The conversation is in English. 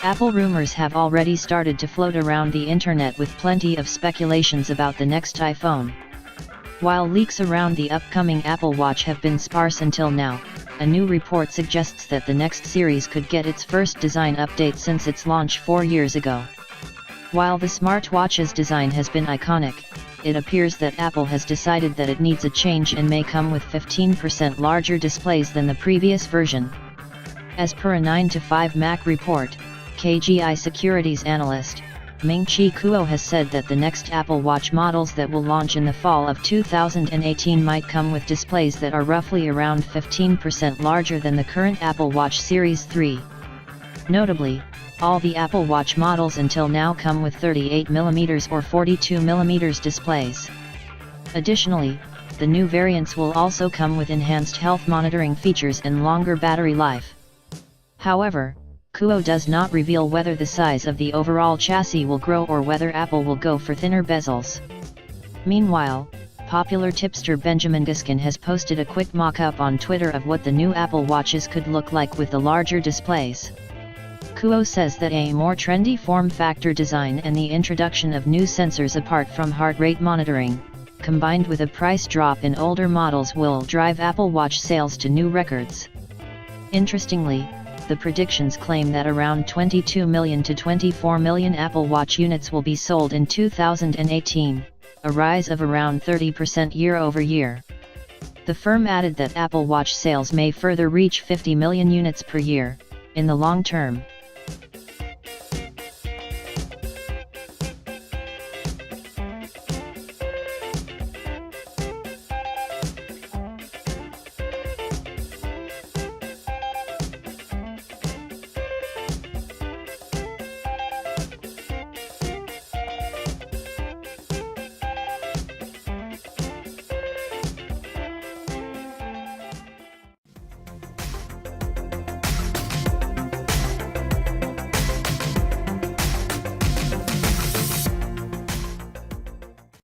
Apple rumors have already started to float around the internet with plenty of speculations about the next iPhone. While leaks around the upcoming Apple Watch have been sparse until now, a new report suggests that the next series could get its first design update since its launch 4 years ago. While the smartwatch's design has been iconic, it appears that Apple has decided that it needs a change and may come with 15% larger displays than the previous version. As per a 9to5Mac report, KGI Securities analyst, Ming-Chi Kuo has said that the next Apple Watch models that will launch in the fall of 2018 might come with displays that are roughly around 15% larger than the current Apple Watch Series 3. Notably, all the Apple Watch models until now come with 38mm or 42mm displays. Additionally, the new variants will also come with enhanced health monitoring features and longer battery life. However, Kuo does not reveal whether the size of the overall chassis will grow or whether Apple will go for thinner bezels. Meanwhile, popular tipster Benjamin Giskin has posted a quick mock-up on Twitter of what the new Apple Watches could look like with the larger displays. Kuo says that a more trendy form factor design and the introduction of new sensors apart from heart rate monitoring, combined with a price drop in older models, will drive Apple Watch sales to new records. Interestingly, the predictions claim that around 22 million to 24 million Apple Watch units will be sold in 2018, a rise of around 30% year-over-year. The firm added that Apple Watch sales may further reach 50 million units per year, in the long term.